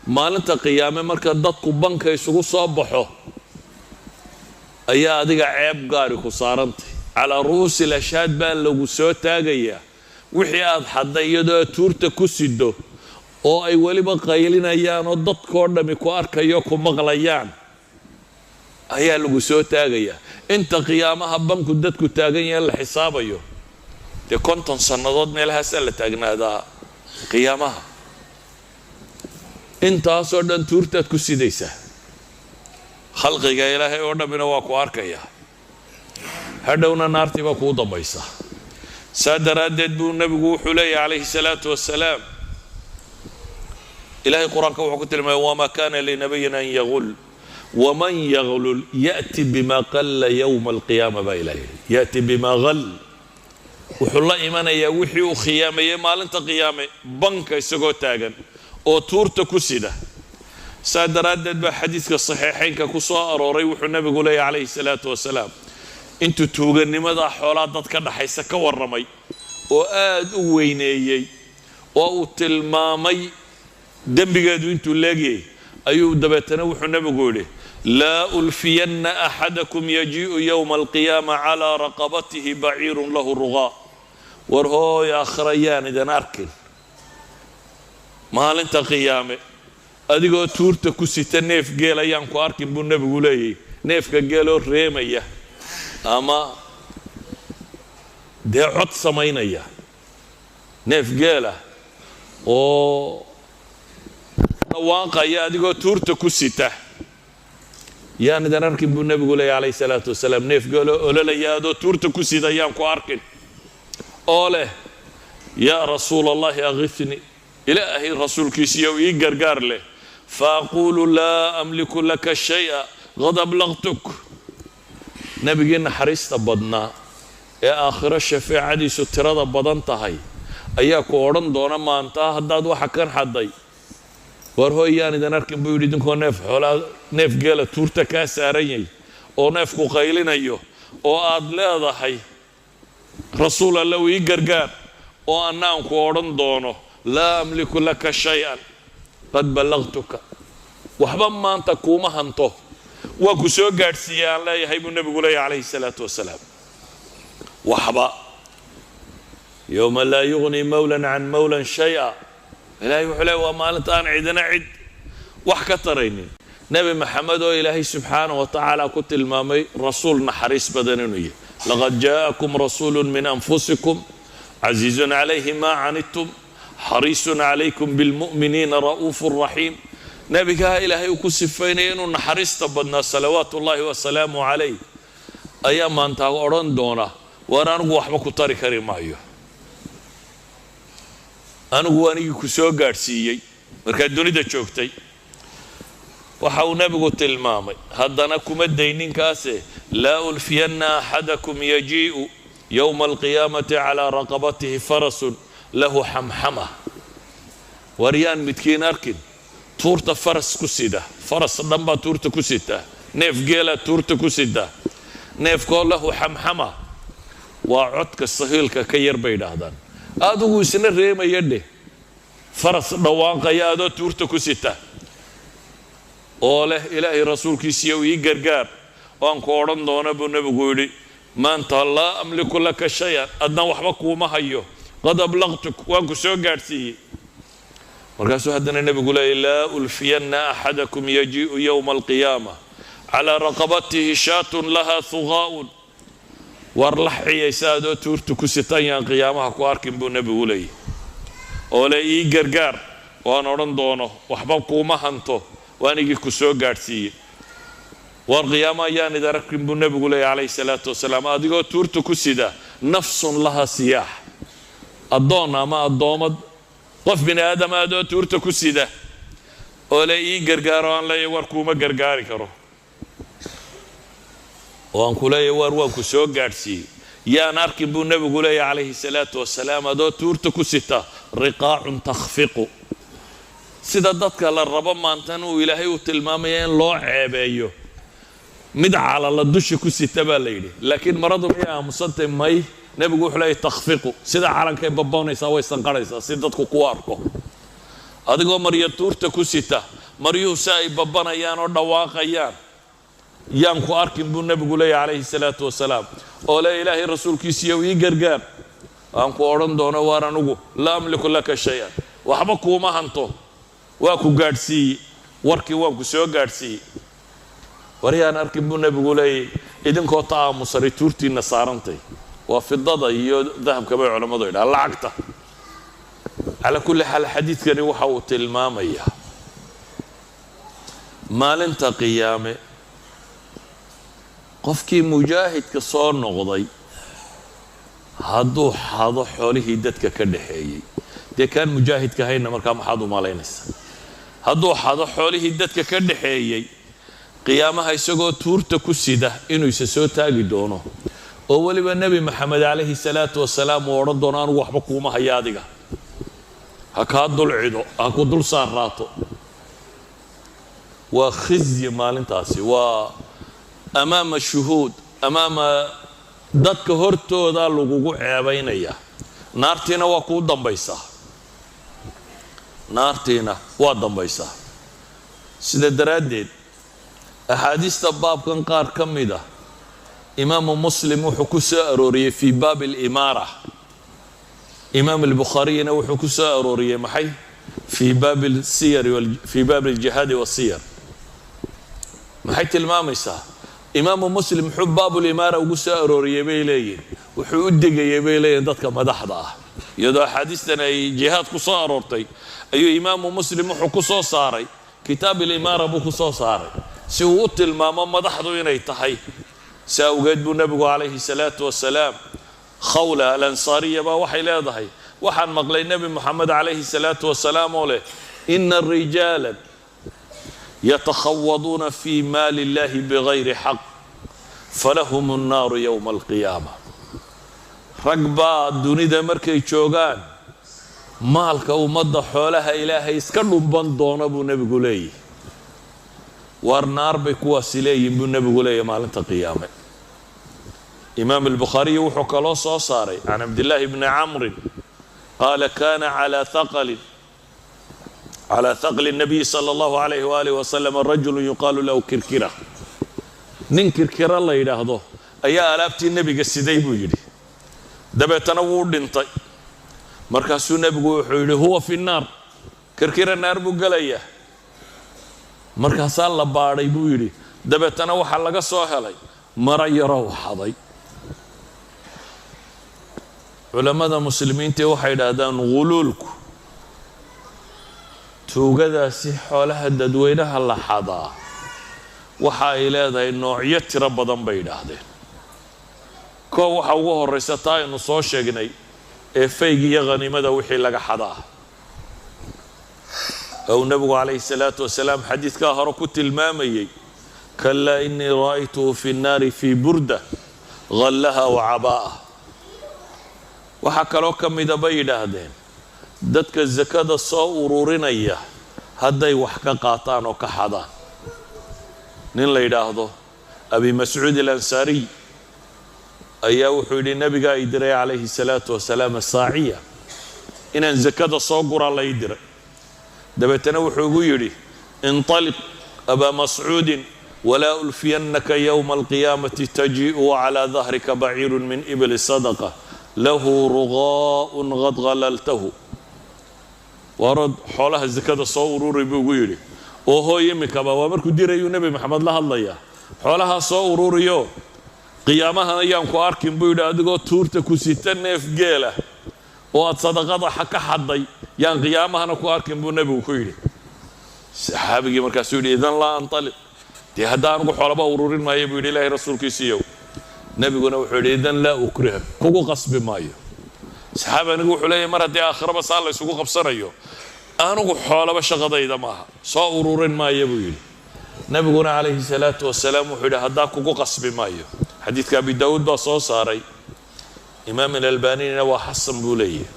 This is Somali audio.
maalinta qiyaame marka dadku banka isugu soo baxo ayaa adiga ceeb gaari ku saarantay calaa ru'uusi al-ashhaad baa lagu soo taagayaa wixii aad xadday iyadoo tuurta ku sido oo ay weliba qaylinayaan oo dadkoo dhami ku arkayo ku maqlayaan ayaa lagu soo taagayaa inta qiyaamaha banku dadku taagan yahay la xisaabayo dee 50 sannadood meelahaasaa la taagnaadaa qiyaamaha intaasoo dhan tuurtaad ku sidaysaa khalqiga ilaahay oo dhammina waa ku arkayaa hadhowna naartii baa kuu dambaysa saa daraaddeed buu nebigu wuxuu leeyahy calayhi salaatu wassalaam ilaahay qur-aanka wuxuu ku tilmaamay wamaa kaana linabiyin an yagul waman yaglul ya'ti bima qalla yowma alqiyaama baa ilaahay ya'ti bima ghal wuxuu la imanayaa wixii uu khiyaameeyey maalinta qiyaame banka isagoo taagan oo tuurta ku sida saa daraaddeed baa xadiiska saxiixaynka ku soo arooray wuxuu nebigu leeyahy calayhi salaatu wasalaam intuu tuuganimada xoolaa dad ka dhaxaysa ka warramay oo aad u weyneeyey oo uu tilmaamay dembigeedu intuu leegyay ayuu dabeetana wuxuu nebigu yidhi laa ulfiyanna axadakum yajii'u yowma alqiyaama calaa raqabatihi baciirun lahu rugaa war hooy akhrayaan idan arkin maalinta qiyaame adigoo tuurta ku sita neef geel ayaan ku arkin buu nebigu leeyahy neefka geeloo reemaya ama dee cod samaynaya neef geela oo dhawaaqaya adigoo tuurta ku sita yaan idan arkin buu nebigu leeyahy calayhi salaatu wasalaam neef geeloo ololaya adoo tuurta ku sida ayaan ku arkin oo leh yaa rasuula allahi aghithni ilaahay rasuulkiisiiyow ii gargaar leh faaquulu laa amliku laka shaya qad ablaqtuk nebigii naxariista badnaa ee aakhiro shafeecadiisu tirada badan tahay ayaa ku odhan doona maanta haddaad waxa kan xadday war hooy yaan idan arkin buu yidhi idinkoo neef geela tuurta kaa saaran yahay oo neefku qaylinayo oo aad leedahay rasuul allow ii gargaar oo annaan ku odhan doono laa amliku laka shay-an qad ballaqtuka waxba maanta kuuma hanto waa ku soo gaadhsiiyey aan leeyahay buu nebigu leeyahy calayhi salaatu wasalaam waxba yowma laa yugnii mawlan can mawlan shay-a ilaahay wuxuu leeyahy waa maalinta aan cidina cid wax ka taraynin nebi maxamed oo ilaahay subxaanahu wa tacaala ku tilmaamay rasuul naxariis badan inuu yahay laqad jaa'akum rasuulu min anfusikum casiizun calayhi maa canidtum xariisun calaykum bilmu'miniina ra'uufu raxiim nebigaha ilaahay uu ku sifaynaya inuu naxariista badnaa salawaatu ullaahi wasalaamu calayh ayaa maanta odhan doona waar anigu waxba ku tari kari maayo anigu anigii ku soo gaadhsiiyey markaad dunida joogtay waxa uu nebigu tilmaamay haddana kuma dayninkaase laa ulfiyanna axadakum yajii'u yowma alqiyaamati calaa raqabatihi farasun lahu xamxama waryaan midkiin arkin tuurta faras ku sida faras dhan baa tuurta ku sita neef geelaa tuurta ku sita neefkoo lahu xamxama waa codka sahiilka ka yar bay idhaahdaan adigu isna reemaya dheh faras dhawaaqaya adoo tuurta ku sita oo leh ilaahay rasuulkiisiiyow ii gargaar oo aan ku odhan doona buu nebigu yidhi maanta laa amliku laka shay-an adna waxba kuuma hayo qad ablaqtuk waan ku soo gaadhsiiyey markaasuu haddana nebigu leeyay laa ulfiyanna axadakum yajii'u yowma alqiyaama calaa raqabatihi shaatun lahaa hugaa'un war lax ciyaysa adoo tuurta ku sitan yaan qiyaamaha ku arkin buu nebigu leeyay oo le ii gargaar waan odhan doono waxba kuuma hanto waanigii ku soo gaadhsiiyey war qiyaama ayaan idan arkin buu nebigu leeyay calayhi salaatu wasalaam adigoo tuurta ku sida nafsun lahaa siyaax addoon ama addoomad qof bini aadama adoo tuurta ku sida oo le ii gargaaro aan leeyahy war kuuma gargaari karo oo aan ku leeyahy war waan ku soo gaadhsiiyey yaan arkin buu nebigu leeyahy calayhi salaatu wasalaam adoo tuurta ku sita riqaacun takhfiqu sida dadka la rabo maantan uu ilaahay u tilmaamaya in loo ceebeeyo mid calala dusha ku sita baa la yidhi laakiin maradu miyay aamusantay may nebigu wuxuu leeyahy takhfiqu sida calankay baboonaysaa way sanqarhaysaa si dadku ku arko adigoo maryo tuurta ku sita maryuhu si ay babbanayaan oo dhawaaqayaan yaan ku arkin buu nebigu leeyahy calayhi salaatu wasalaam oo le ilaahay rasuulkiisiiyow ii gargaar aan ku odhan doono waar anugu laa amliku laka shay-an waxba kuuma hanto waa ku gaadhsiiyey warkii waan ku soo gaadhsiiyey waryaan arkin buu nebigu leeyay idinkoo ta'aamusaray tuurtiinna saarantay waa fidada iyo dahabka bay culammadu yidhaha lacagta calaa kulli xaal xadiidkani waxa uu tilmaamayaa maalinta qiyaame qofkii mujaahidka soo noqday hadduu xado xoolihii dadka ka dhaxeeyey dee kaan mujaahidka hayna markaa maxaad u malaynaysaa hadduu xado xoolihii dadka ka dhaxeeyey qiyaamaha isagoo tuurta ku sida inuu isa soo taagi doono oo weliba nebi maxamed calayhi salaatu wasalaam uu odhan doono anugu waxba kuuma haya adiga ha kaa dulcido ha ku dul saarraato waa khizyi maalintaasi waa amaama shuhuud amaama dadka hortooda lagugu ceebaynaya naartiina waa kuu dambaysaa naartiina waa dambaysaa sida daraaddeed axaadiista baabkan qaar ka mid ah imaamu muslim wuxuu ku soo arooriyey fii baabi alimaara imaam albukhaariyina wuxuu ku soo arooriyey maxay fii baabi alsiyari fii baabi aljihaadi wasiyar maxay tilmaamaysaa imaamu muslim wuxuu baabulimaara ugu soo arooriyey bay leeyihin wuxuu u degayey bay leeyihin dadka madaxda ah iyadoo axaadiistan ay jihaad ku soo aroortay ayuu imaamu muslim wuxuu ku soo saaray kitaab alimaara buu ku soo saaray si uu u tilmaamo madaxdu inay tahay si awgeed buu nebigu calayhi salaatu wasalaam khawla alansaariya baa waxay leedahay waxaan maqlay nebi moxamed calayhi salaatu wasalaam oo leh ina rijaalan yatakhawaduuna fii maali illahi bigayri xaq falahum annaaru yowma alqiyaama rag baa dunida markay joogaan maalka ummadda xoolaha ilaahay iska dhumban doona buu nebigu leeyahy waar naar bay kuwaasi leeyihin buu nebigu leeyahy maalinta qiyaame imaam albukhaariyi wuxuu kaloo soo saaray can cabdillaahi bni camrin qaala kana calaa thaqli الnabiyi salى اllahu alayh waalih wasalam rajulu yuqaalu lahu kirkira nin kirkira la yidhaahdo ayaa alaabtii nebiga siday buu yidhi dabeetana wuu dhintay markaasuu nebigu wuxuu yidhi huwa fi nnaar kirkira naar buu gelayaa markaasaa la baadhay buu yidhi dabeetana waxaa laga soo helay mara yarow xaday culammada muslimiintii waxay yidhaahdaan ghuluulku tuugadaasi xoolaha dadweynaha la xadaa waxa ay leedahay noocyo tiro badan bay yidhaahdeen koo waxa ugu horraysa taa aynu soo sheegnay ee faygi iyo khaniimada wixii laga xadaa ou nebigu calayhi salaatu wasalaam xadiidkaa hore ku tilmaamayey kalaa inii ra'aytuhu fi nnaari fii burda ghallaha wa cabaa'a waxaa kaloo ka mida bay yidhaahdeen dadka sakada soo ururinaya hadday wax ka qaataan oo ka xadaan nin la yidhaahdo abi mascuud alansaariy ayaa wuxuu yidhi nabigaa ii diray calayhi salaatu wasalaam asaaciya inaan sakada soo guraa la ii diray dabeetana wuxuu igu yidhi inطaliq abaa mascuudin walaa ulfiyannaka yowma alqiyaamati tajii'u wacalaa dahrika baciirun min ibli sadaqa lahu rugaa'un qad ghalaltahu waarod xoolaha sakada soo ururi buu ugu yidhi oo hooy imikaba waa markuu dirayuu nebi maxamed la hadlayaa xoolahaa soo ururiyo qiyaamahan ayaan ku arkin buu yidhi adigoo tuurta ku sita neef geela oo aad sadaqada ka xadday yaan qiyaamahana ku arkin buu nebigu ku yidhi saxaabigii markaasuu yidhi idan laa antaliq dee hadda anugu xoolaba ururin maayo buu yidhi ilaahay rasuulkiisiiyow nebiguna wuxuu yidhi idan laa ukriha kugu qasbi maayo saxaabi anigu wuxuu leeyahy mar haddii aakhiraba saa la ysugu qabsanayo anugu xoolaba shaqadayda maaha soo ururin maayo buu yidhi nebiguna calayhi salaatu wasalaam wuxuu yidhi haddaa kugu qasbi maayo xadiidka abi daawuud baa soo saaray imaam alalbanina waa xasan buu leeyahy